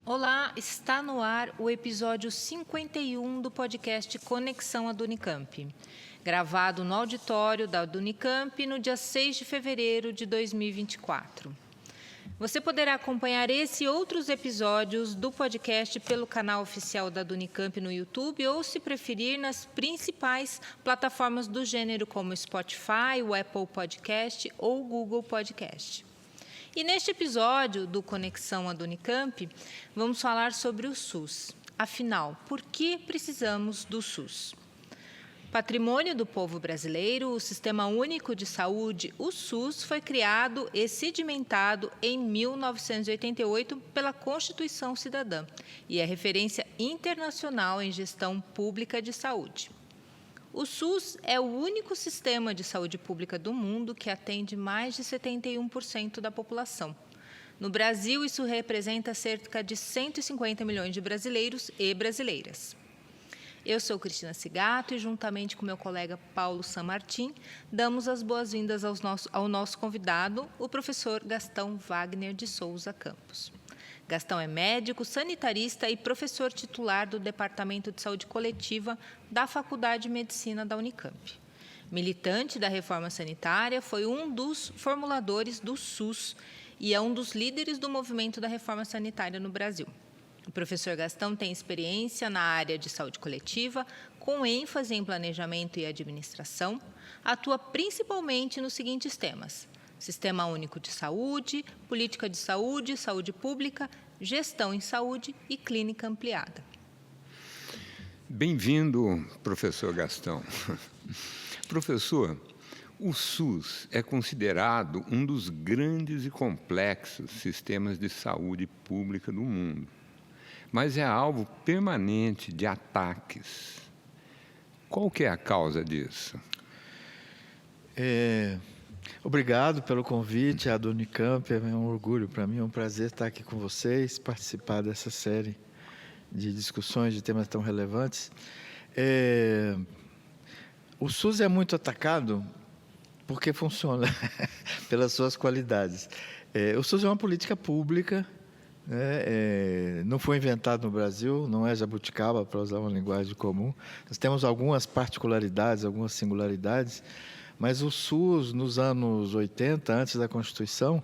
Olá, está no ar o episódio 51 do podcast Conexão à Unicamp, gravado no auditório da Unicamp no dia 6 de fevereiro de 2024. Você poderá acompanhar esse e outros episódios do podcast pelo canal oficial da Unicamp no YouTube ou, se preferir, nas principais plataformas do gênero como o Spotify, o Apple Podcast ou o Google Podcast. E neste episódio do Conexão à Unicamp, vamos falar sobre o SUS. Afinal, por que precisamos do SUS? Patrimônio do povo brasileiro, o Sistema Único de Saúde, o SUS, foi criado e sedimentado em 1988 pela Constituição Cidadã e é referência internacional em gestão pública de saúde. O SUS é o único sistema de saúde pública do mundo que atende mais de 71% da população. No Brasil, isso representa cerca de 150 milhões de brasileiros e brasileiras. Eu sou Cristina Cigato e, juntamente com meu colega Paulo Sanmartin, damos as boas-vindas ao nosso convidado, o professor Gastão Wagner de Souza Campos. Gastão é médico, sanitarista e professor titular do Departamento de Saúde Coletiva da Faculdade de Medicina da Unicamp. Militante da reforma sanitária, foi um dos formuladores do SUS e é um dos líderes do movimento da reforma sanitária no Brasil. O professor Gastão tem experiência na área de saúde coletiva, com ênfase em planejamento e administração, atua principalmente nos seguintes temas: Sistema Único de Saúde, Política de Saúde, Saúde Pública, Gestão em Saúde e Clínica Ampliada. Bem-vindo, professor Gastão. Professor, o SUS é considerado um dos grandes e complexos sistemas de saúde pública do mundo, mas é alvo permanente de ataques. Qual que é a causa disso? Obrigado pelo convite à Unicamp, é um orgulho para mim, é um prazer estar aqui com vocês, participar dessa série de discussões de temas tão relevantes. O SUS é muito atacado porque funciona, pelas suas qualidades. O SUS é uma política pública, não foi inventado no Brasil, não é jabuticaba, para usar uma linguagem comum. Nós temos algumas particularidades, algumas singularidades, mas o SUS, nos anos 80, antes da Constituição,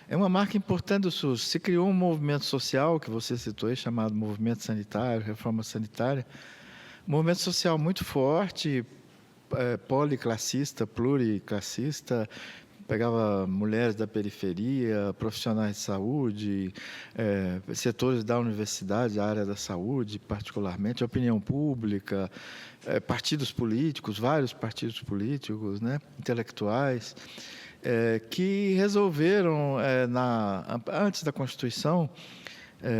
é uma marca importante do SUS. Se criou um movimento social, que você citou aí, chamado Movimento Sanitário, Reforma Sanitária, um movimento social muito forte, policlassista, pluriclassista, pegava mulheres da periferia, profissionais de saúde, setores da universidade, a área da saúde, particularmente, a opinião pública, partidos políticos, vários partidos políticos, intelectuais, que resolveram, antes da Constituição,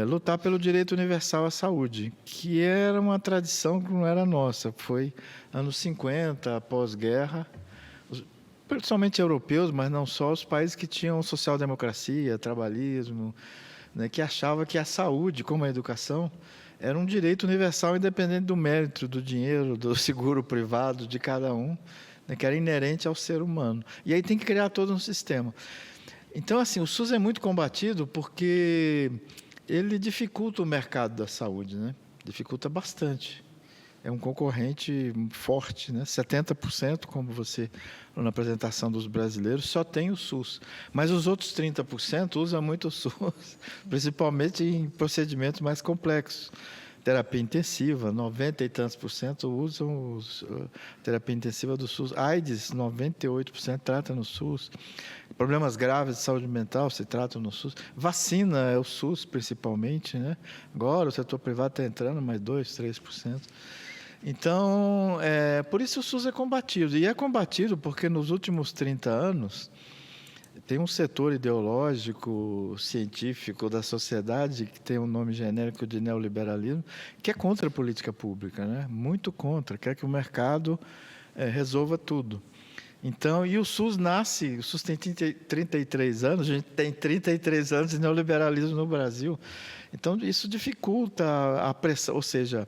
lutar pelo direito universal à saúde, que era uma tradição que não era nossa. Foi anos 50, pós-guerra, principalmente europeus, mas não só, os países que tinham social-democracia, trabalhismo, que achavam que a saúde, como a educação, era um direito universal independente do mérito, do dinheiro, do seguro privado de cada um, que era inerente ao ser humano. E aí tem que criar todo um sistema. Então, assim, o SUS é muito combatido porque ele dificulta o mercado da saúde, dificulta bastante. É um concorrente forte, 70%, como você falou na apresentação dos brasileiros, só tem o SUS. Mas os outros 30% usam muito o SUS, principalmente em procedimentos mais complexos. Terapia intensiva, 90 e tantos por cento usam terapia intensiva do SUS. AIDS, 98% trata no SUS. Problemas graves de saúde mental se tratam no SUS. Vacina é o SUS, principalmente, Agora o setor privado está entrando, mais 2%, 3%. Então, por isso o SUS é combatido. E é combatido porque nos últimos 30 anos tem um setor ideológico, científico da sociedade, que tem um nome genérico de neoliberalismo, que é contra a política pública, muito contra, quer que o mercado resolva tudo. Então, e o SUS tem 33 anos, a gente tem 33 anos de neoliberalismo no Brasil. Então, isso dificulta a pressão, ou seja,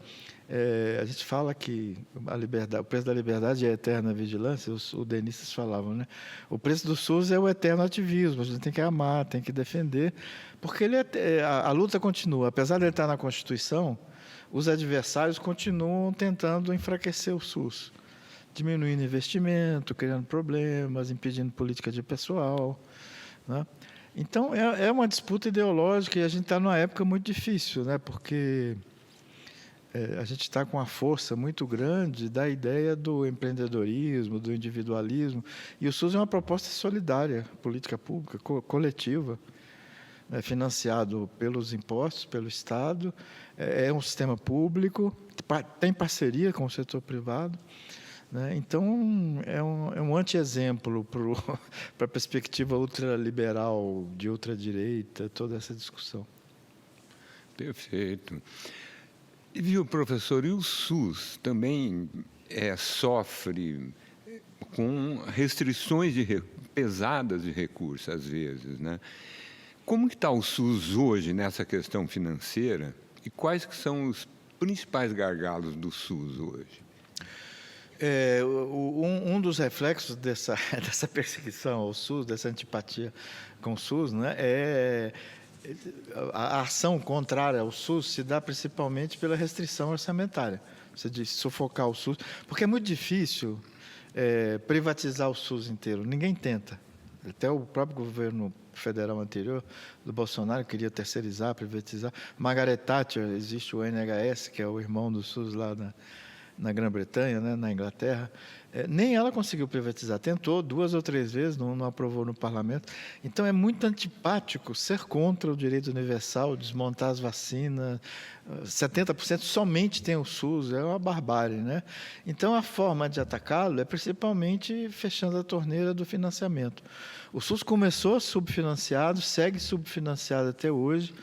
a gente fala que o preço da liberdade é a eterna vigilância, os denistas falavam, né? O preço do SUS é o eterno ativismo, a gente tem que amar, tem que defender, porque a luta continua. Apesar de ele estar na Constituição, os adversários continuam tentando enfraquecer o SUS, diminuindo investimento, criando problemas, impedindo política de pessoal, né? Então, é uma disputa ideológica e a gente está numa época muito difícil, né? Porque a gente está com uma força muito grande da ideia do empreendedorismo, do individualismo, e o SUS é uma proposta solidária, política pública, coletiva, financiado pelos impostos, pelo Estado, é um sistema público, tem parceria com o setor privado, né? Então, é um anti-exemplo para a perspectiva ultraliberal, de ultradireita, toda essa discussão. Perfeito. E, viu, professor, e o SUS também sofre com restrições pesadas de recursos, às vezes, né? Como que está o SUS hoje nessa questão financeira e quais que são os principais gargalos do SUS hoje? Um dos reflexos dessa perseguição ao SUS, dessa antipatia com o SUS, né, a ação contrária ao SUS se dá principalmente pela restrição orçamentária. Você diz sufocar o SUS, porque é muito difícil privatizar o SUS inteiro. Ninguém tenta. Até o próprio governo federal anterior, do Bolsonaro, queria terceirizar, privatizar. Margaret Thatcher, existe o NHS, que é o irmão do SUS lá na Grã-Bretanha, né, na Inglaterra, nem ela conseguiu privatizar. Tentou 2 ou 3 vezes, não aprovou no parlamento. Então, é muito antipático ser contra o direito universal, desmontar as vacinas. 70% somente tem o SUS, é uma barbárie, né? Então, a forma de atacá-lo é principalmente fechando a torneira do financiamento. O SUS começou subfinanciado, segue subfinanciado até hoje.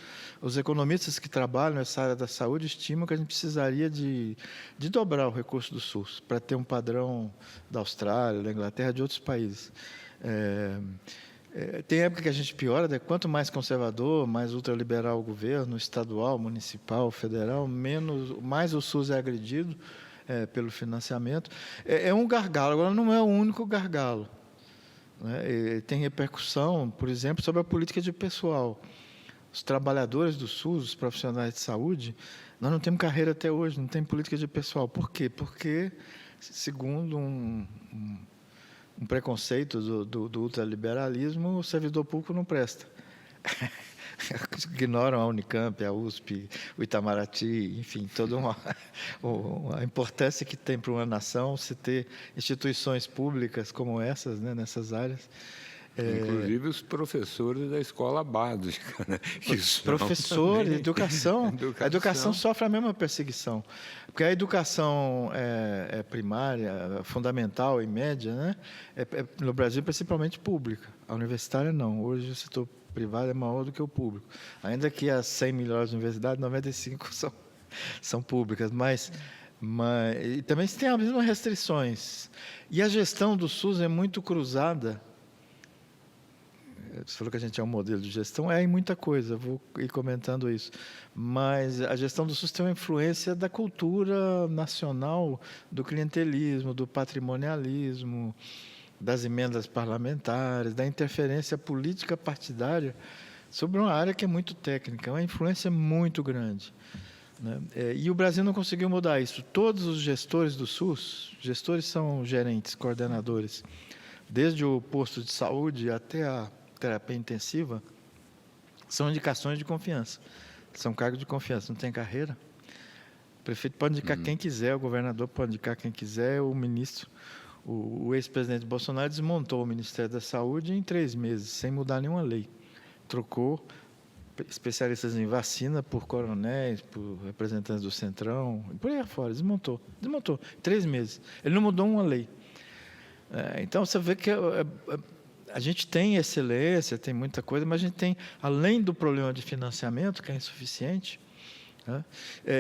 Os economistas que trabalham nessa área da saúde estimam que a gente precisaria de dobrar o recurso do SUS para ter um padrão da Austrália, da Inglaterra, de outros países. Tem época que a gente piora, né? Quanto mais conservador, mais ultraliberal o governo, estadual, municipal, federal, mais o SUS é agredido pelo financiamento. É um gargalo, agora não é o único gargalo, né? Tem repercussão, por exemplo, sobre a política de pessoal. Os trabalhadores do SUS, os profissionais de saúde, nós não temos carreira até hoje, não tem política de pessoal. Por quê? Porque, segundo um preconceito do ultraliberalismo, o servidor público não presta. Ignoram a Unicamp, a USP, o Itamaraty, enfim, toda a importância que tem para uma nação se ter instituições públicas como essas, né, nessas áreas. Inclusive os professores da escola básica, né? Professores, educação. A educação sofre a mesma perseguição. Porque a educação primária, fundamental e média, né? No Brasil, principalmente pública. A universitária, não. Hoje, o setor privado é maior do que o público. Ainda que as 100 melhores universidades, 95 são públicas. Mas e também tem as mesmas restrições. E a gestão do SUS é muito cruzada. Você falou que a gente é um modelo de gestão, em muita coisa, vou ir comentando isso. Mas a gestão do SUS tem uma influência da cultura nacional, do clientelismo, do patrimonialismo, das emendas parlamentares, da interferência política partidária sobre uma área que é muito técnica, uma influência muito grande, né? E o Brasil não conseguiu mudar isso. Todos os gestores do SUS, gestores são gerentes, coordenadores, desde o posto de saúde até a terapia intensiva, são indicações de confiança. São cargos de confiança, não tem carreira. O prefeito pode indicar quem quiser, o governador pode indicar quem quiser, o ministro. O ex-presidente Bolsonaro desmontou o Ministério da Saúde em 3 meses, sem mudar nenhuma lei. Trocou especialistas em vacina por coronéis, por representantes do Centrão, e por aí afora, desmontou. Em 3 meses. Ele não mudou uma lei. Então, você vê que a gente tem excelência, tem muita coisa, mas a gente tem, além do problema de financiamento, que é insuficiente, né?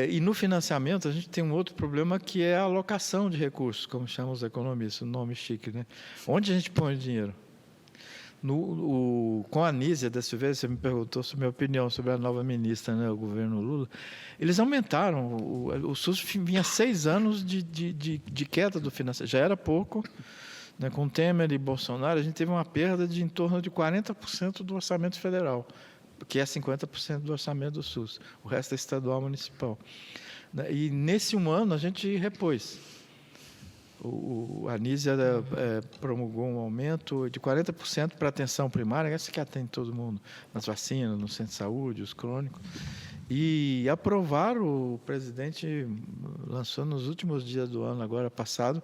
E no financiamento a gente tem um outro problema que é a alocação de recursos, como chamam os economistas, um nome chique, né? Onde a gente põe o dinheiro? Com a Anísia da Silveira, você me perguntou sobre a minha opinião sobre a nova ministra, né, o governo Lula, eles aumentaram, o SUS vinha 6 anos de queda do financiamento, já era pouco, né, com Temer e Bolsonaro, a gente teve uma perda de em torno de 40% do orçamento federal, que é 50% do orçamento do SUS, o resto é estadual municipal. E nesse 1 ano a gente repôs. A Anísia promulgou um aumento de 40% para a atenção primária, essa que atende todo mundo, nas vacinas, no centro de saúde, os crônicos. E aprovaram, o presidente lançou nos últimos dias do ano, agora passado,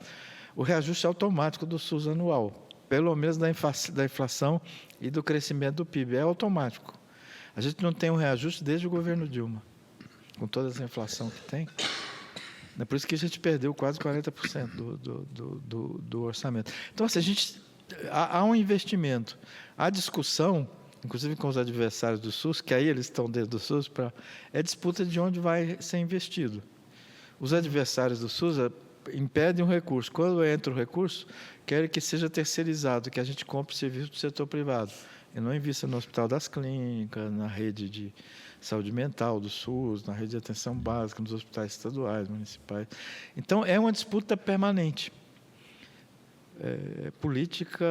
o reajuste automático do SUS anual, pelo menos da inflação e do crescimento do PIB. É automático. A gente não tem um reajuste desde o governo Dilma, com toda essa inflação que tem. É por isso que a gente perdeu quase 40% do orçamento. Então, assim, há um investimento. Há discussão, inclusive com os adversários do SUS, que aí eles estão dentro do SUS, é disputa de onde vai ser investido. Os adversários do SUS impedem o recurso. Quando entra o recurso, querem que seja terceirizado, que a gente compre serviço do setor privado. E não invista no Hospital das Clínicas, na rede de saúde mental do SUS, na rede de atenção básica, nos hospitais estaduais, municipais. Então, é uma disputa permanente. Política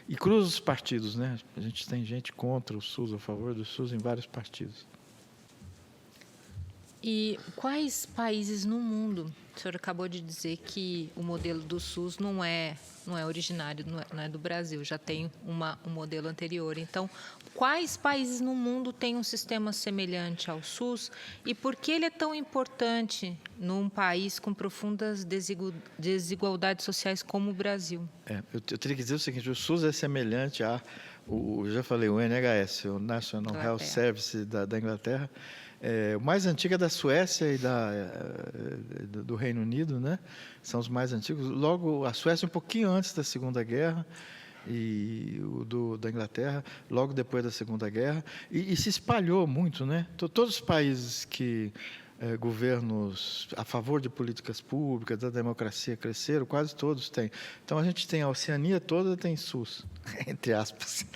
e cruza os partidos, né? A gente tem gente contra o SUS, a favor do SUS em vários partidos. E quais países no mundo? O senhor acabou de dizer que o modelo do SUS não é originário, não é do Brasil, já tem um modelo anterior. Então, quais países no mundo têm um sistema semelhante ao SUS e por que ele é tão importante num país com profundas desigualdades sociais como o Brasil? Eu teria que dizer o seguinte, o SUS é semelhante eu já falei, o NHS, o National Health Service da Inglaterra. O mais antigo é da Suécia e do Reino Unido, né? São os mais antigos. Logo, a Suécia um pouquinho antes da Segunda Guerra e da Inglaterra logo depois da Segunda Guerra e se espalhou muito, né? Todos os países que governos a favor de políticas públicas, da democracia cresceram, quase todos têm. Então, a gente tem a Oceania toda, tem SUS, entre aspas.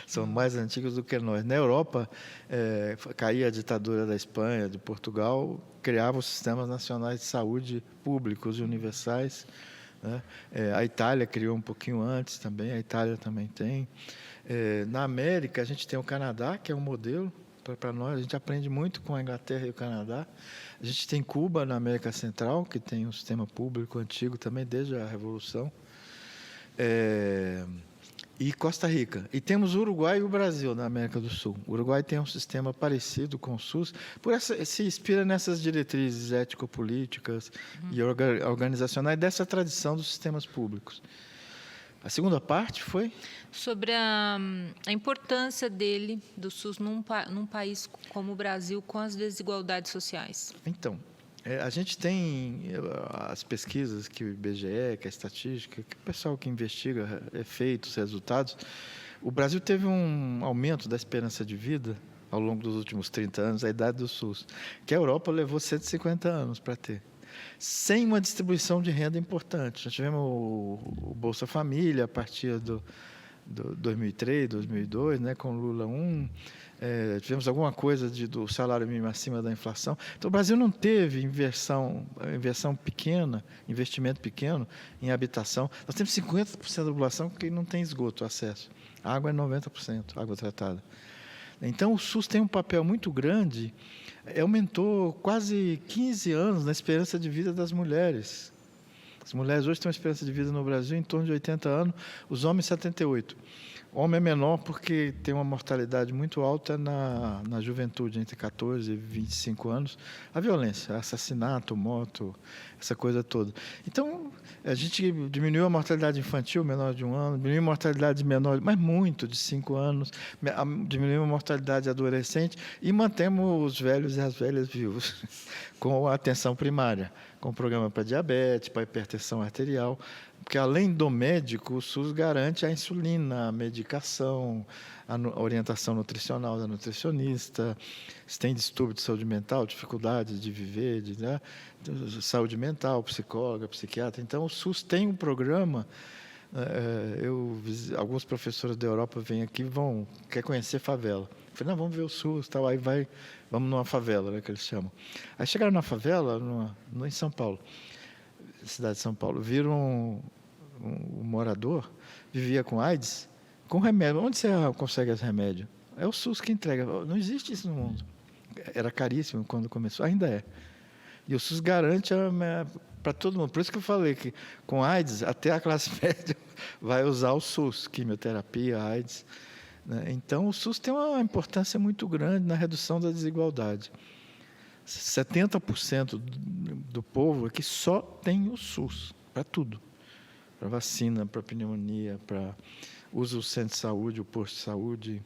São mais antigos do que nós. Na Europa, caía a ditadura da Espanha, de Portugal, criava os sistemas nacionais de saúde públicos e universais, né? A Itália criou um pouquinho antes também, a Itália também tem. Na América, a gente tem o Canadá, que é um modelo, para nós, a gente aprende muito com a Inglaterra e o Canadá. A gente tem Cuba, na América Central, que tem um sistema público antigo também, desde a Revolução. E Costa Rica. E temos o Uruguai e o Brasil, na América do Sul. O Uruguai tem um sistema parecido com o SUS, se inspira nessas diretrizes ético-políticas e organizacionais dessa tradição dos sistemas públicos. A segunda parte foi? Sobre a importância do SUS num país como o Brasil, com as desigualdades sociais. Então, a gente tem as pesquisas que o IBGE, que a estatística, que o pessoal que investiga efeitos, resultados. O Brasil teve um aumento da esperança de vida ao longo dos últimos 30 anos, a idade do SUS, que a Europa levou 150 anos para ter. Sem uma distribuição de renda importante. Já tivemos o Bolsa Família a partir do 2003, 2002, né, com Lula 1. Tivemos alguma coisa do salário mínimo acima da inflação. Então, o Brasil não teve inversão pequena, investimento pequeno em habitação. Nós temos 50% da população que não tem esgoto, acesso. A água é 90%, água tratada. Então, o SUS tem um papel muito grande, aumentou quase 15 anos na esperança de vida das mulheres. As mulheres hoje têm uma esperança de vida no Brasil em torno de 80 anos, os homens 78. O homem é menor porque tem uma mortalidade muito alta na juventude, entre 14 e 25 anos. A violência, assassinato, moto, essa coisa toda. Então, a gente diminuiu a mortalidade infantil, menor de 1 ano, diminuiu a mortalidade menor, mas muito, de 5 anos, diminuiu a mortalidade adolescente e mantemos os velhos e as velhas vivos, com a atenção primária, com o programa para diabetes, para hipertensão arterial. Porque, além do médico, o SUS garante a insulina, a medicação, a orientação nutricional da nutricionista, se tem distúrbio de saúde mental, dificuldade de viver, né? Saúde mental, psicóloga, psiquiatra. Então, o SUS tem um programa. Alguns professores da Europa vêm aqui e quer conhecer favela. Eu falei, não, vamos ver o SUS, tal. Aí vamos numa favela, né, que eles chamam. Aí chegaram na favela, em São Paulo, cidade de São Paulo, viram um morador, vivia com AIDS, com remédio. Onde você consegue esse remédio? É o SUS que entrega. Não existe isso no mundo. Era caríssimo quando começou, ainda é. E o SUS garante para todo mundo. Por isso que eu falei que com AIDS, até a classe média vai usar o SUS, quimioterapia, AIDS. Né? Então, o SUS tem uma importância muito grande na redução da desigualdade. 70% do povo aqui só tem o SUS, para tudo. Para vacina, para pneumonia, para usa o centro de saúde, o posto de saúde,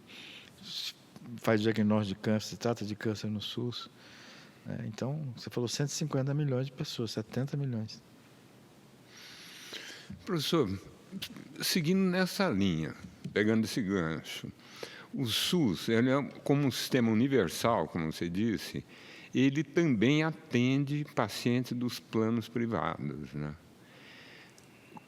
faz diagnóstico de câncer, trata de câncer no SUS. Então, você falou 150 milhões de pessoas, 70 milhões. Professor, seguindo nessa linha, pegando esse gancho, o SUS, ele é como um sistema universal, como você disse, ele também atende pacientes dos planos privados, né?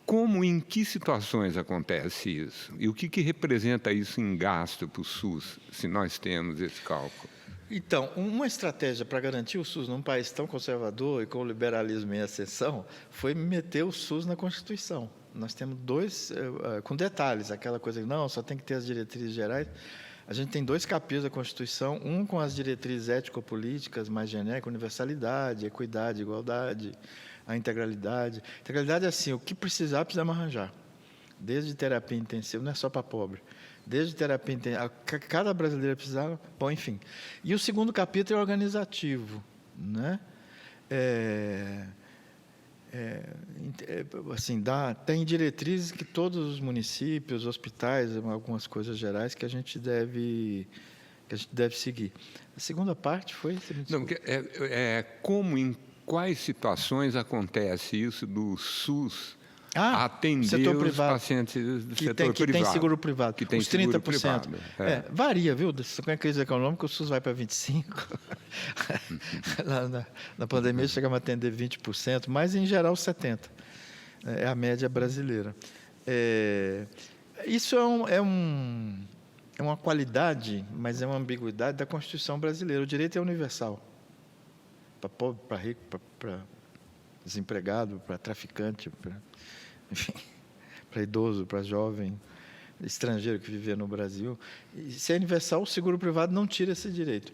Como, em que situações acontece isso? E o que representa isso em gasto para o SUS, se nós temos esse cálculo? Então, uma estratégia para garantir o SUS num país tão conservador e com o liberalismo em ascensão foi meter o SUS na Constituição. Nós temos dois, com detalhes, aquela coisa que não, só tem que ter as diretrizes gerais. A gente tem 2 capítulos da Constituição, um com as diretrizes ético-políticas mais genéricas, universalidade, equidade, igualdade, a integralidade. Integralidade é assim, o que precisamos arranjar. Desde terapia intensiva, não é só para pobre. Desde terapia intensiva, cada brasileiro precisava, bom, enfim. E o segundo capítulo é organizativo, né? Assim, tem diretrizes que todos os municípios, hospitais, algumas coisas gerais que a gente deve seguir. A segunda parte foi... Não, como, em quais situações acontece isso do SUS atender os pacientes do setor privado? Que tem seguro privado. Que tem os 30%. Seguro privado. Varia, viu? Com a crise econômica, o SUS vai para 25%. na pandemia, chegamos a atender 20%, mas, em geral, 70%. É a média brasileira. Isso é uma qualidade, mas é uma ambiguidade da Constituição brasileira. O direito é universal. Para pobre, para rico, para desempregado, para traficante, para idoso, para jovem, estrangeiro que vive no Brasil. E, se é universal, o seguro privado não tira esse direito.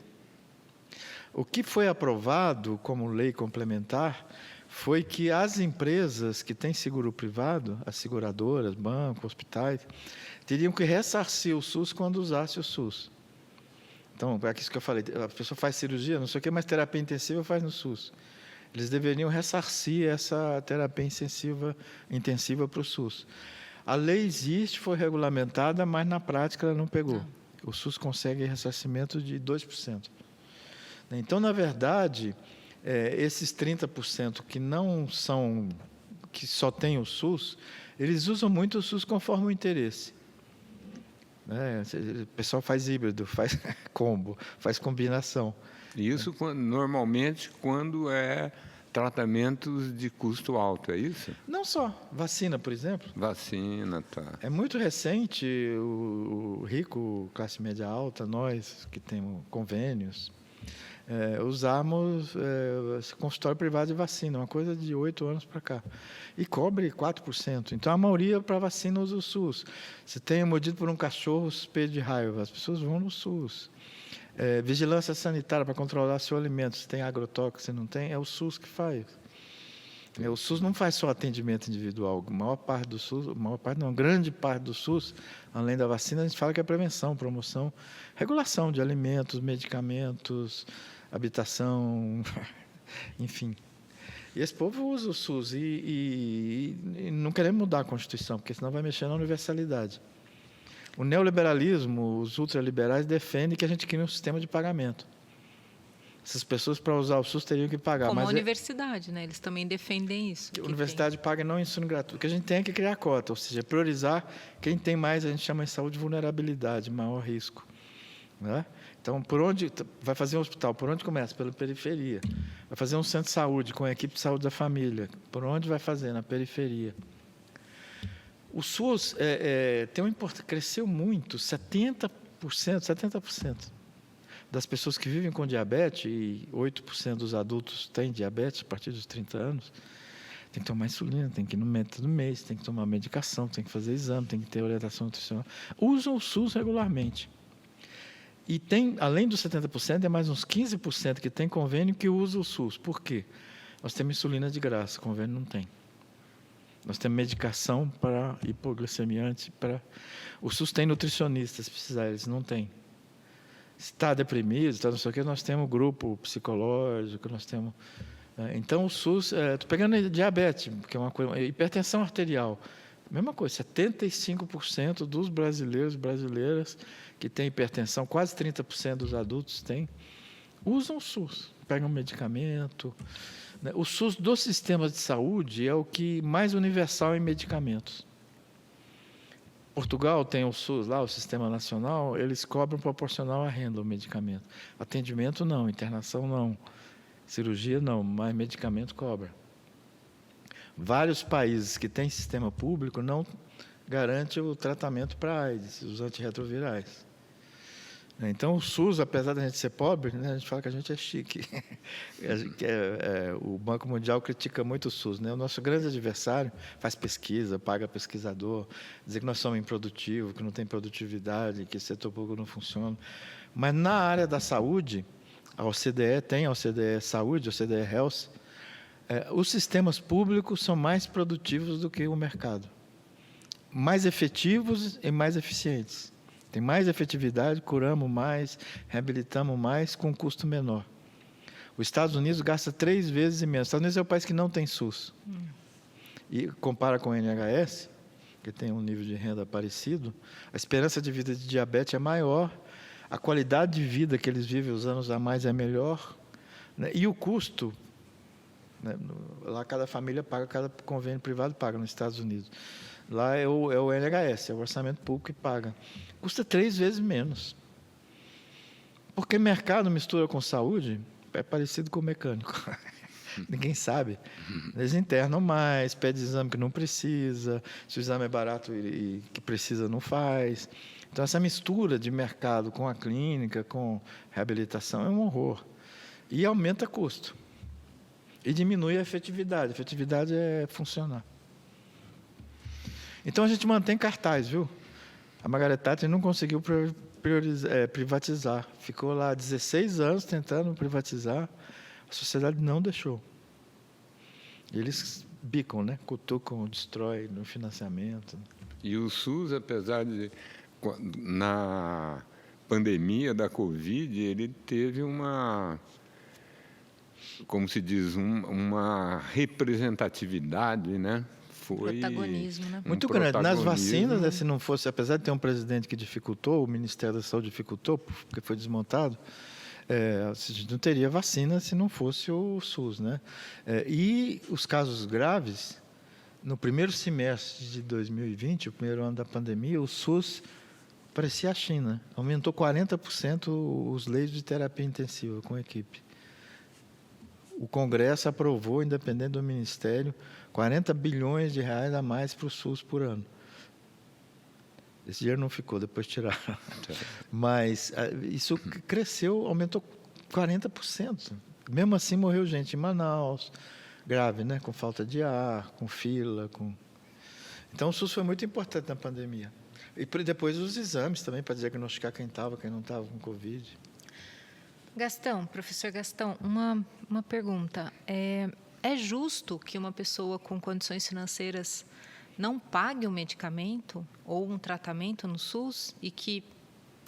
O que foi aprovado como lei complementar foi que as empresas que têm seguro privado, as seguradoras, bancos, hospitais, teriam que ressarcir o SUS quando usasse o SUS. Então, é isso que eu falei, a pessoa faz cirurgia, não sei o quê, mas terapia intensiva faz no SUS. Eles deveriam ressarcir essa terapia intensiva para o SUS. A lei existe, foi regulamentada, mas na prática ela não pegou. O SUS consegue ressarcimento de 2%. Então, na verdade, esses 30% que só têm o SUS, eles usam muito o SUS conforme o interesse. O pessoal faz híbrido, faz combo, faz combinação. Isso normalmente quando é tratamentos de custo alto, é isso? Não só. Vacina, por exemplo. Vacina, tá. É muito recente, o rico, classe média alta, nós que temos convênios, usamos consultório privado de vacina, uma coisa de 8 anos para cá. E cobre 4%. Então, a maioria para vacina usa o SUS. Se tem mordido por um cachorro suspeito de raiva, as pessoas vão no SUS. Vigilância sanitária para controlar seu alimento, se tem agrotóxico, se não tem, é o SUS que faz. O SUS não faz só atendimento individual. Grande parte do SUS, além da vacina, a gente fala que é prevenção, promoção, regulação de alimentos, medicamentos, habitação, enfim. E esse povo usa o SUS e não queremos mudar a Constituição, porque senão vai mexer na universalidade. O neoliberalismo, os ultraliberais defendem que a gente crie um sistema de pagamento. Essas pessoas, para usar o SUS, teriam que pagar. Como a mas universidade, né? Eles também defendem isso. a universidade paga não ensino gratuito. O que a gente tem é que criar cota, ou seja, priorizar quem tem mais, a gente chama de saúde de vulnerabilidade, maior risco. Né? Então, por onde vai fazer um hospital? Por onde começa? Pela periferia. Vai fazer um centro de saúde com a equipe de saúde da família. Por onde vai fazer? Na periferia. O SUS cresceu muito, 70% das pessoas que vivem com diabetes, e 8% dos adultos têm diabetes a partir dos 30 anos, tem que tomar insulina, tem que ir no médico todo mês, tem que tomar medicação, tem que fazer exame, tem que ter orientação nutricional. Usam o SUS regularmente. E tem, além dos 70%, é mais uns 15% que tem convênio que usa o SUS. Por quê? Nós temos insulina de graça, convênio não tem. Nós temos medicação para hipoglicemiante. O SUS tem nutricionista, se precisar, eles não têm. Se está deprimido, está não sei o quê, nós temos grupo psicológico, nós temos... Então, o SUS... Estou pegando diabetes, que é uma coisa... Hipertensão arterial, mesma coisa, 75% dos brasileiros e brasileiras que têm hipertensão, quase 30% dos adultos têm, usam o SUS, pegam medicamento. O SUS dos sistemas de saúde é o que mais universal em medicamentos. Portugal tem o SUS lá, o Sistema Nacional, eles cobram proporcional à renda o medicamento. Atendimento não, internação não, cirurgia não, mas medicamento cobra. Vários países que têm sistema público não garantem o tratamento para AIDS, os antirretrovirais. Então, o SUS, apesar da gente ser pobre, né, a gente fala que a gente é chique. O Banco Mundial critica muito o SUS. Né? O nosso grande adversário faz pesquisa, paga pesquisador, dizer que nós somos improdutivos, que não tem produtividade, que o setor público não funciona. Mas, na área da saúde, a OCDE tem a OCDE Saúde, a OCDE Health, os sistemas públicos são mais produtivos do que o mercado. Mais efetivos e mais eficientes. Tem mais efetividade, curamos mais, reabilitamos mais com custo menor. Os Estados Unidos gasta 3 vezes e menos. Os Estados Unidos é o país que não tem SUS. E compara com o NHS, que tem um nível de renda parecido, a esperança de vida de diabetes é maior, a qualidade de vida que eles vivem os anos a mais é melhor, né? E o custo, né? Lá cada família paga, cada convênio privado paga nos Estados Unidos. Lá é o NHS, é o orçamento público que paga. Custa 3 vezes menos. Porque mercado mistura com saúde é parecido com o mecânico. Ninguém sabe. Eles internam mais, pedem exame que não precisa, se o exame é barato e que precisa não faz. Então, essa mistura de mercado com a clínica, com reabilitação, é um horror. E aumenta custo. E diminui a efetividade. A efetividade é funcionar. Então, a gente mantém cartaz, viu? A Margaret Thatcher não conseguiu privatizar. Ficou lá 16 anos tentando privatizar. A sociedade não deixou. Eles bicam, né? Cutucam, destrói no financiamento. E o SUS, apesar de... Na pandemia da Covid, ele teve uma... Como se diz? Uma representatividade, né? Foi protagonismo, né? Muito grande. Nas vacinas, né, se não fosse, apesar de ter um presidente que dificultou, o Ministério da Saúde dificultou, porque foi desmontado, não teria vacina se não fosse o SUS. Né? E os casos graves, no primeiro semestre de 2020, o primeiro ano da pandemia, o SUS parecia a China. Aumentou 40% os leitos de terapia intensiva com a equipe. O Congresso aprovou, independente do Ministério, 40 bilhões de reais a mais para o SUS por ano. Esse dinheiro não ficou, depois tiraram. Mas isso cresceu, aumentou 40%. Mesmo assim, morreu gente em Manaus, grave, né? Com falta de ar, com fila. Então, o SUS foi muito importante na pandemia. E depois os exames também, para diagnosticar quem estava, quem não estava com Covid. Gastão, professor Gastão, uma pergunta. É justo que uma pessoa com condições financeiras não pague um medicamento ou um tratamento no SUS e que,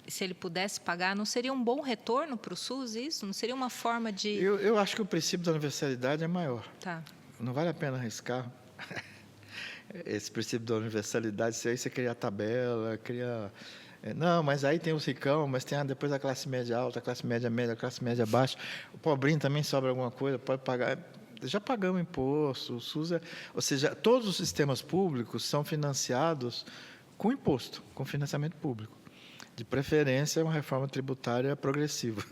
se ele pudesse pagar, não seria um bom retorno para o SUS isso? Não seria uma forma de... Eu acho que o princípio da universalidade é maior. Tá. Não vale a pena arriscar. Esse princípio da universalidade, se aí você cria tabela, cria Não, mas aí tem os ricão, mas tem depois a classe média alta, a classe média média, a classe média baixa. O pobrinho também sobra alguma coisa, pode pagar. Já pagamos imposto, o SUS ou seja, todos os sistemas públicos são financiados com imposto, com financiamento público. De preferência, uma reforma tributária progressiva,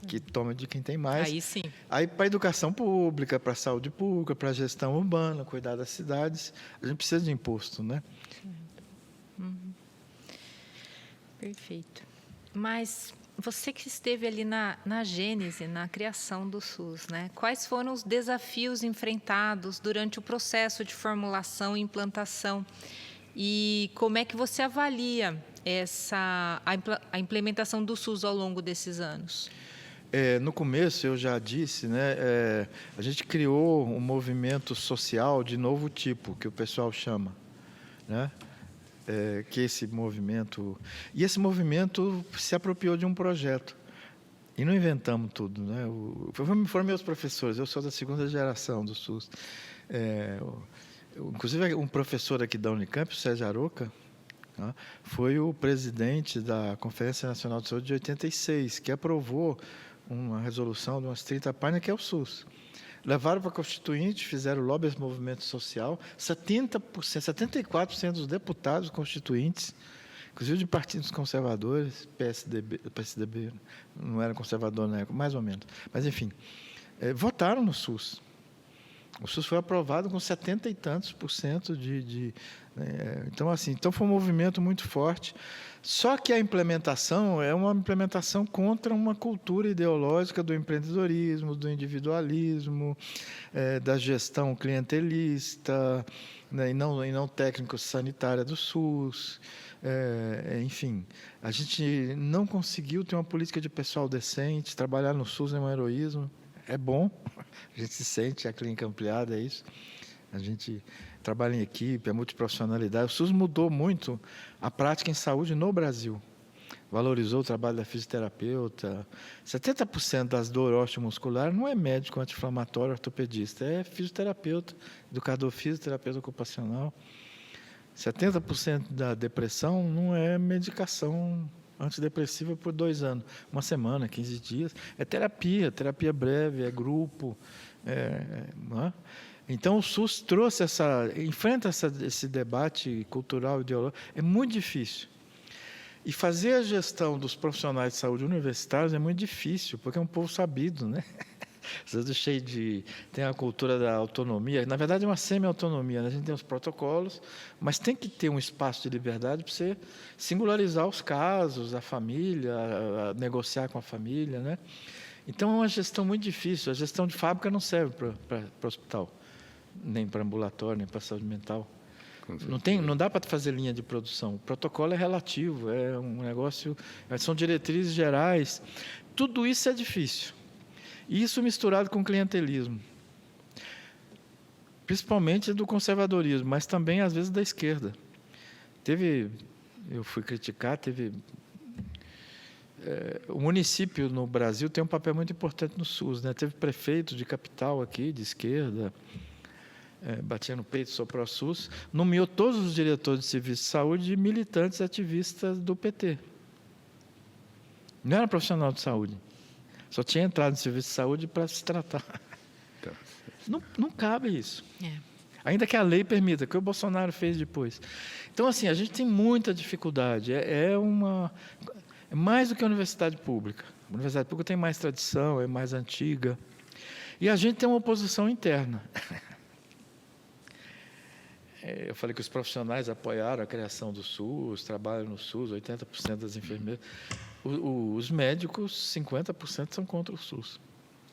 que toma de quem tem mais. Aí sim. Aí, para a educação pública, para a saúde pública, para a gestão urbana, cuidar das cidades, a gente precisa de imposto, né? Perfeito. Mas você que esteve ali na gênese, na criação do SUS, né? Quais foram os desafios enfrentados durante o processo de formulação e implantação? E como é que você avalia a implementação do SUS ao longo desses anos? No começo, eu já disse, né, a gente criou um movimento social de novo tipo, que o pessoal chama, né? Que esse movimento... E esse movimento se apropriou de um projeto. E não inventamos tudo, né? Foram meus professores, eu sou da segunda geração do SUS. Inclusive, um professor aqui da Unicamp, o Sérgio Aroca, né, foi o presidente da Conferência Nacional de Saúde de 86, que aprovou uma resolução de umas 30 páginas, que é o SUS. Levaram para a Constituinte, fizeram lobby esse movimento social, 74% dos deputados constituintes, inclusive de partidos conservadores, PSDB não era conservador na época, mais ou menos, mas enfim, votaram no SUS. O SUS foi aprovado com 70 e tantos por cento então foi um movimento muito forte. Só que a implementação é uma implementação contra uma cultura ideológica do empreendedorismo, do individualismo, da gestão clientelista, né, e não técnico-sanitária do SUS. Enfim, a gente não conseguiu ter uma política de pessoal decente. Trabalhar no SUS é um heroísmo. É bom, a gente se sente, a clínica ampliada é isso. A gente trabalha em equipe, a multiprofissionalidade. O SUS mudou muito a prática em saúde no Brasil. Valorizou o trabalho da fisioterapeuta. 70% das dores osteomusculares não é médico anti-inflamatório, ortopedista, é fisioterapeuta, educador físico, terapeuta ocupacional. 70% da depressão não é medicação antidepressiva por 2 anos, uma semana, 15 dias. É terapia breve, é grupo. Não é? Então, o SUS trouxe enfrenta esse debate cultural e ideológico. É muito difícil. E fazer a gestão dos profissionais de saúde universitários é muito difícil, porque é um povo sabido, né? Tem a cultura da autonomia, na verdade é uma semi-autonomia, né? A gente tem os protocolos, mas tem que ter um espaço de liberdade para você singularizar os casos, a família, negociar com a família, né? Então é uma gestão muito difícil. A gestão de fábrica não serve para hospital, nem para ambulatório, nem para saúde mental. Não dá para fazer linha de produção. O protocolo é relativo, é um negócio, são diretrizes gerais. Tudo isso é difícil. Isso misturado com clientelismo, principalmente do conservadorismo, mas também, às vezes, da esquerda. Eu fui criticar, o município no Brasil tem um papel muito importante no SUS, né? Teve prefeito de capital aqui, de esquerda, batia no peito, soprou o SUS, nomeou todos os diretores de serviço de saúde militantes ativistas do PT. Não era profissional de saúde. Só tinha entrado no serviço de saúde para se tratar. Não cabe isso. Ainda que a lei permita, que o Bolsonaro fez depois. Então, assim, a gente tem muita dificuldade. É mais do que a universidade pública. A universidade pública tem mais tradição, é mais antiga. E a gente tem uma oposição interna. Eu falei que os profissionais apoiaram a criação do SUS, trabalham no SUS, 80% das enfermeiras. Os médicos, 50% são contra o SUS.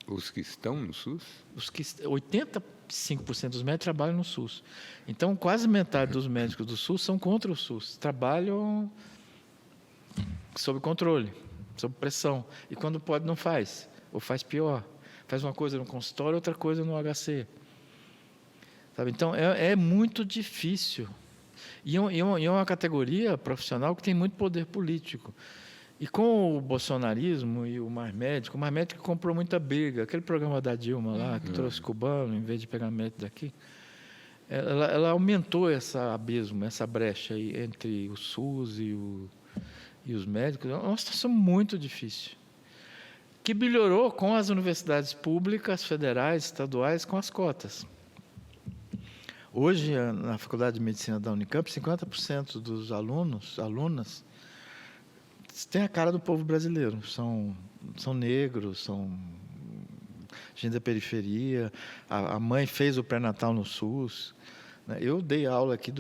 Os que estão no SUS? 85% dos médicos trabalham no SUS. Então, quase metade dos médicos do SUS são contra o SUS. Trabalham sob controle, sob pressão. E quando pode, não faz. Ou faz pior. Faz uma coisa no consultório, outra coisa no HC. Sabe? Então, é muito difícil. E é uma categoria profissional que tem muito poder político. E com o bolsonarismo e o Mais Médico comprou muita briga. Aquele programa da Dilma lá, que trouxe cubano, em vez de pegar médico daqui, ela aumentou esse abismo, essa brecha aí entre o SUS e os médicos, é uma situação muito difícil, que melhorou com as universidades públicas, federais, estaduais, com as cotas. Hoje, na Faculdade de Medicina da Unicamp, 50% dos alunas, têm a cara do povo brasileiro. São negros, são gente da periferia. A mãe fez o pré-natal no SUS. Eu dei aula aqui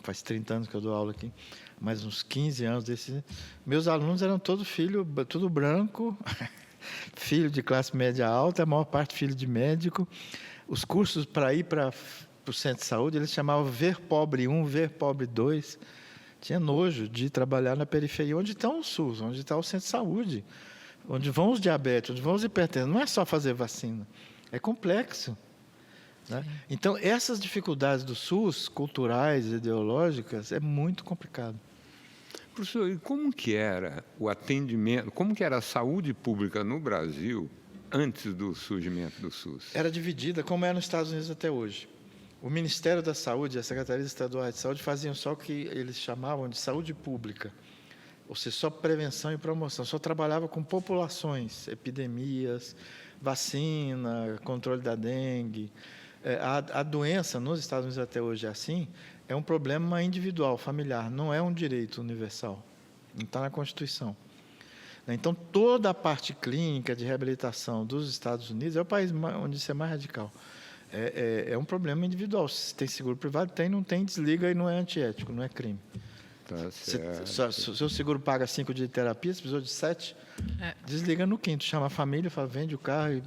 faz 30 anos que eu dou aula aqui, mas uns 15 anos desses. Meus alunos eram todos tudo branco, filho de classe média alta, a maior parte filho de médico. Os cursos para ir para o centro de saúde, eles chamavam Ver Pobre 1, Ver Pobre 2. Tinha nojo de trabalhar na periferia, onde está o SUS, onde está o centro de saúde, onde vão os diabéticos, onde vão os hipertensos. Não é só fazer vacina, é complexo. Né? Então, essas dificuldades do SUS, culturais, ideológicas, é muito complicado. Professor, e como que era o atendimento, como que era a saúde pública no Brasil antes do surgimento do SUS? Era dividida, como é nos Estados Unidos até hoje. O Ministério da Saúde e as Secretarias Estaduais de Saúde faziam só o que eles chamavam de saúde pública, ou seja, só prevenção e promoção, só trabalhava com populações, epidemias, vacina, controle da dengue. A doença, nos Estados Unidos até hoje é assim, é um problema individual, familiar, não é um direito universal, não está na Constituição. Então, toda a parte clínica de reabilitação dos Estados Unidos é o país onde isso é mais radical. É um problema individual. Se tem seguro privado, tem, não tem, desliga e não é antiético, não é crime. Tá certo. Se o seu seguro paga 5 dias de terapia, você precisou de 7, desliga no quinto, chama a família, fala, vende o carro,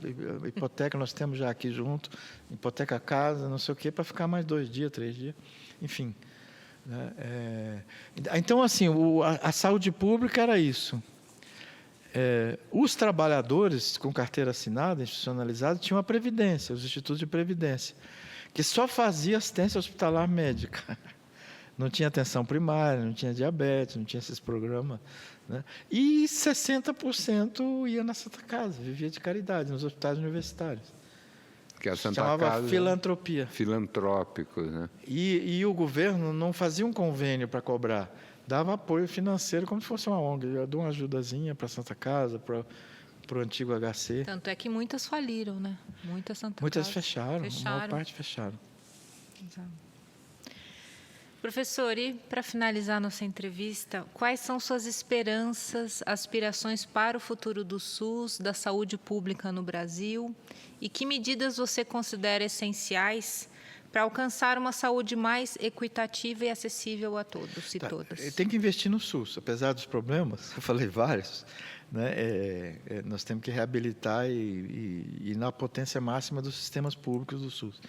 hipoteca, nós temos já aqui junto, hipoteca a casa, não sei o quê, para ficar mais 2 dias, 3 dias, enfim. Então, assim, a saúde pública era isso. Os trabalhadores com carteira assinada, institucionalizada, tinham a Previdência, os institutos de Previdência, que só fazia assistência hospitalar médica. Não tinha atenção primária, não tinha diabetes, não tinha esses programas. Né? E 60% ia na Santa Casa, vivia de caridade, nos hospitais universitários. Que a Santa chamava Casa, filantropia. Filantrópicos, né? E o governo não fazia um convênio para cobrar, dava apoio financeiro como se fosse uma ONG. Eu dou uma ajudazinha para a Santa Casa, para o antigo HC. Tanto é que muitas faliram, né? Muitas fecharam, a maior parte fecharam. Exato. Professor, e para finalizar nossa entrevista, quais são suas esperanças, aspirações para o futuro do SUS, da saúde pública no Brasil? E que medidas você considera essenciais para alcançar uma saúde mais equitativa e acessível a todos e todas? Tem que investir no SUS, apesar dos problemas, eu falei vários, né? Nós temos que reabilitar e ir na potência máxima dos sistemas públicos do SUS.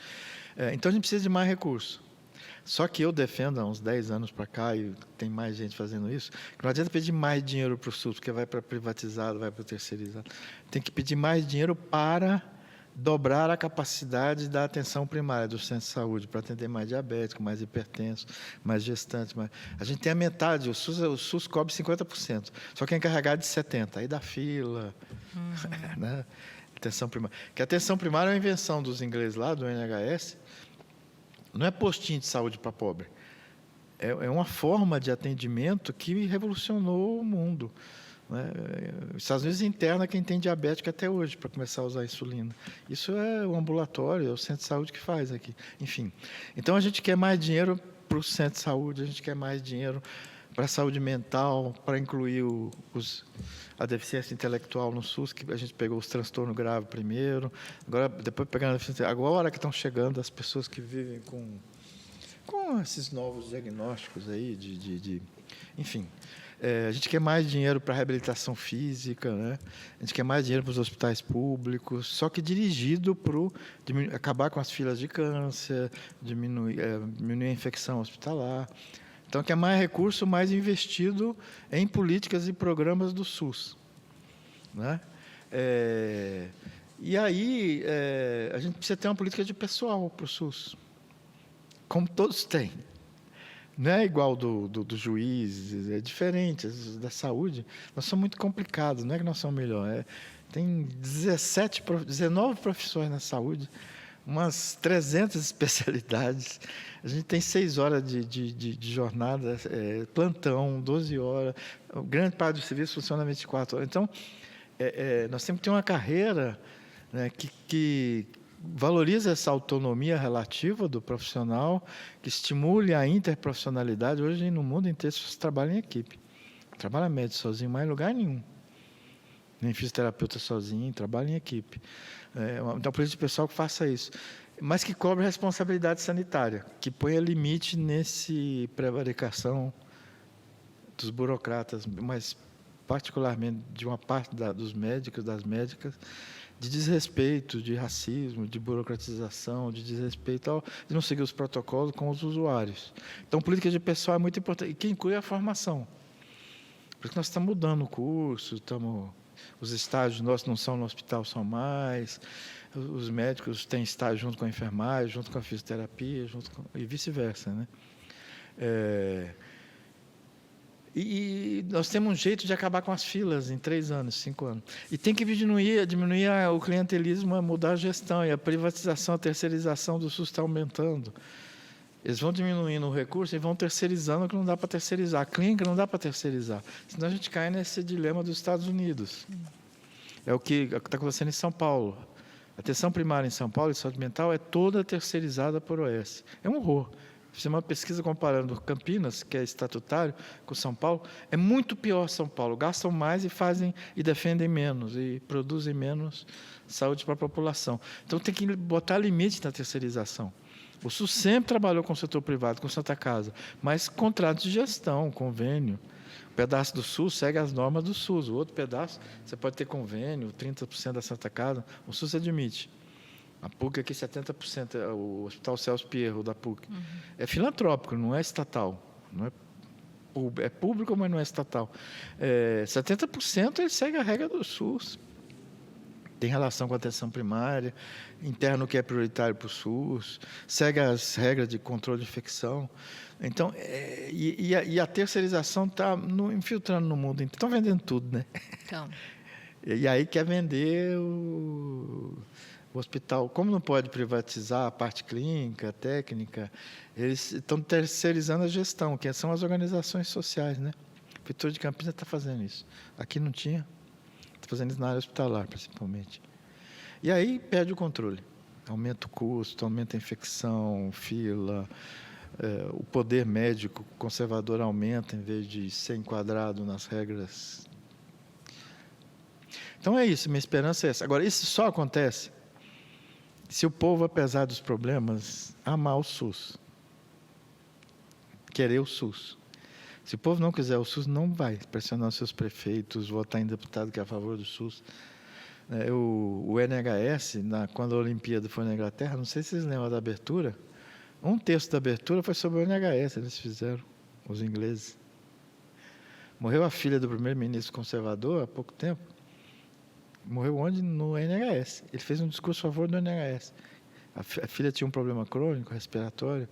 Então, a gente precisa de mais recursos. Só que eu defendo há uns 10 anos para cá, e tem mais gente fazendo isso, que não adianta pedir mais dinheiro para o SUS, porque vai para privatizado, vai para terceirizado. Tem que pedir mais dinheiro para dobrar a capacidade da atenção primária do centro de saúde, para atender mais diabético, mais hipertenso, mais gestante. A gente tem a metade, o SUS cobre 50%, só que é encarregado de 70%, aí dá fila. Né? Atenção primária. Que a atenção primária é uma invenção dos ingleses lá, do NHS. Não é postinho de saúde para pobre. É uma forma de atendimento que revolucionou o mundo. Né? Os Estados Unidos interna quem tem diabético até hoje, para começar a usar insulina. Isso é o ambulatório, é o centro de saúde que faz aqui. Enfim. Então, a gente quer mais dinheiro para o centro de saúde, a gente quer mais dinheiro para a saúde mental, para incluir a deficiência intelectual no SUS, que a gente pegou os transtornos graves primeiro, depois pegando a deficiência. Agora que estão chegando as pessoas que vivem com esses novos diagnósticos aí, enfim. A gente quer mais dinheiro para a reabilitação física, né? A gente quer mais dinheiro para os hospitais públicos, só que dirigido para acabar com as filas de câncer, diminuir a infecção hospitalar. Então, quer mais recurso, mais investido em políticas e programas do SUS. Né? E aí, a gente precisa ter uma política de pessoal para o SUS, como todos têm. Não é igual dos juízes, é diferente. Da saúde, nós somos muito complicados, não é que nós somos melhores. Tem 19 profissões na saúde, umas 300 especialidades. A gente tem 6 horas de jornada, plantão, 12 horas. Grande parte do serviço funciona 24 horas. Então, nós temos que ter uma carreira, né, que valoriza essa autonomia relativa do profissional, que estimule a interprofissionalidade. Hoje, no mundo inteiro, se trabalha em equipe. Trabalha médico sozinho, mas em lugar nenhum. Nem fisioterapeuta sozinho, trabalha em equipe. Então, por isso, o pessoal que faça isso. Mas que cobre responsabilidade sanitária, que ponha limite nesse prevaricação dos burocratas, mas particularmente de uma parte dos médicos, das médicas, de desrespeito, de racismo, de burocratização, de desrespeito, de não seguir os protocolos com os usuários. Então, política de pessoal é muito importante, e que inclui a formação. Por isso que nós estamos mudando o curso, os estágios nossos não são no hospital, são mais. Os médicos têm estágio junto com a enfermagem, junto com a fisioterapia, e vice-versa, né? E nós temos um jeito de acabar com as filas em 3 anos, 5 anos. E tem que diminuir o clientelismo, mudar a gestão, e a privatização, a terceirização do SUS está aumentando. Eles vão diminuindo o recurso e vão terceirizando o que não dá para terceirizar. A clínica não dá para terceirizar. Senão a gente cai nesse dilema dos Estados Unidos. É o que está acontecendo em São Paulo. A atenção primária em São Paulo, e saúde mental, é toda terceirizada por OS. É um horror. Fiz uma pesquisa comparando Campinas, que é estatutário, com São Paulo. É muito pior São Paulo. Gastam mais e defendem menos, e produzem menos saúde para a população. Então, tem que botar limite na terceirização. O SUS sempre trabalhou com o setor privado, com Santa Casa, mas contrato de gestão, convênio. O pedaço do SUS segue as normas do SUS. O outro pedaço, você pode ter convênio, 30% da Santa Casa, o SUS admite. A PUC aqui, 70%, o Hospital Celso Pierro, da PUC. Uhum. É filantrópico, não é estatal. Não é público, mas não é estatal. 70% ele segue a regra do SUS. Tem relação com a atenção primária, interno que é prioritário para o SUS, segue as regras de controle de infecção. Então, e a terceirização está infiltrando no mundo. Estão vendendo tudo, né? Então. E aí quer vender o hospital. Como não pode privatizar a parte clínica, a técnica, eles estão terceirizando a gestão, que são as organizações sociais, né? A Prefeitura de Campinas está fazendo isso. Aqui não tinha. Fazendo isso na área hospitalar, principalmente. E aí perde o controle. Aumenta o custo, aumenta a infecção, fila, o poder médico conservador aumenta em vez de ser enquadrado nas regras. Então é isso, minha esperança é essa. Agora, isso só acontece se o povo, apesar dos problemas, amar o SUS. Querer o SUS. Se o povo não quiser o SUS, não vai pressionar os seus prefeitos, votar em deputado que é a favor do SUS. O NHS, quando a Olimpíada foi na Inglaterra, não sei se vocês lembram da abertura, 1/3 da abertura foi sobre o NHS, eles fizeram, os ingleses. Morreu a filha do primeiro-ministro conservador há pouco tempo. Morreu onde? No NHS. Ele fez um discurso a favor do NHS. A filha tinha um problema crônico, respiratório,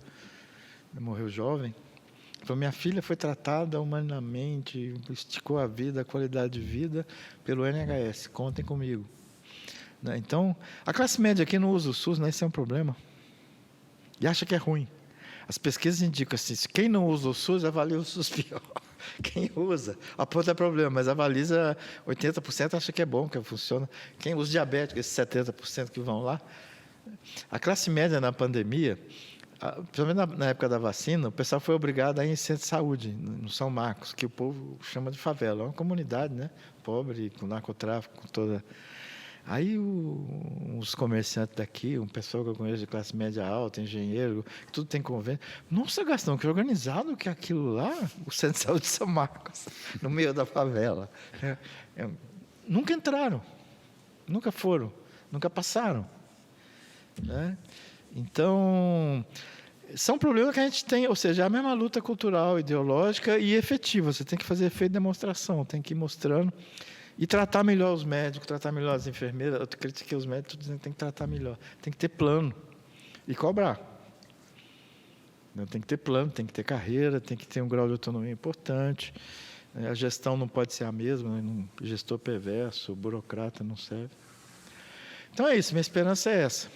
morreu jovem. Então, minha filha foi tratada humanamente, esticou a vida, a qualidade de vida, pelo NHS. Contem comigo. Então, a classe média aqui não usa o SUS, né? Esse é um problema. E acha que é ruim. As pesquisas indicam assim, quem não usa o SUS, avalia o SUS pior. Quem usa, aponta problema, mas avaliza 80%, acha que é bom, que funciona. Quem usa diabético, esses 70% que vão lá. A classe média na pandemia... Principalmente na época da vacina, o pessoal foi obrigado a ir em centro de saúde, no São Marcos, que o povo chama de favela. É uma comunidade, né? Pobre, com narcotráfico, com toda... Aí os comerciantes daqui, um pessoal que eu conheço de classe média alta, engenheiro, tudo tem convênio. Nossa, Gastão, que organizado que é aquilo lá, o centro de saúde de São Marcos, no meio da favela. Nunca entraram, nunca foram, nunca passaram, né? Então, são problemas que a gente tem, ou seja, é a mesma luta cultural, ideológica e efetiva. Você tem que fazer efeito de demonstração, tem que ir mostrando e tratar melhor os médicos, tratar melhor as enfermeiras. Eu critiquei os médicos, estou dizendo que tem que tratar melhor. Tem que ter plano e cobrar. Tem que ter plano, tem que ter carreira, tem que ter um grau de autonomia importante. A gestão não pode ser a mesma, um gestor perverso, burocrata, não serve. Então é isso, minha esperança é essa.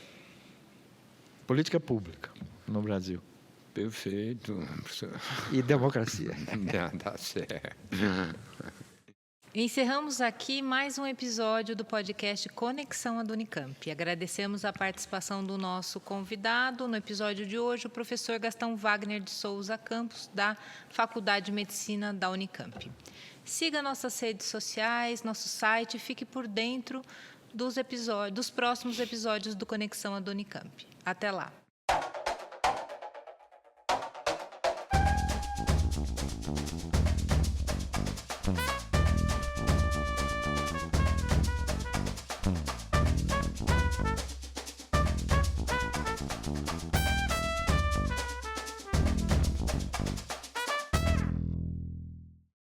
política pública no Brasil. Perfeito, professor. E democracia. Dá certo. Encerramos aqui mais um episódio do podcast Conexão à Unicamp. Agradecemos a participação do nosso convidado no episódio de hoje, o professor Gastão Wagner de Souza Campos, da Faculdade de Medicina da Unicamp. Siga nossas redes sociais, nosso site e fique por dentro dos próximos episódios do Conexão à Unicamp. Até lá!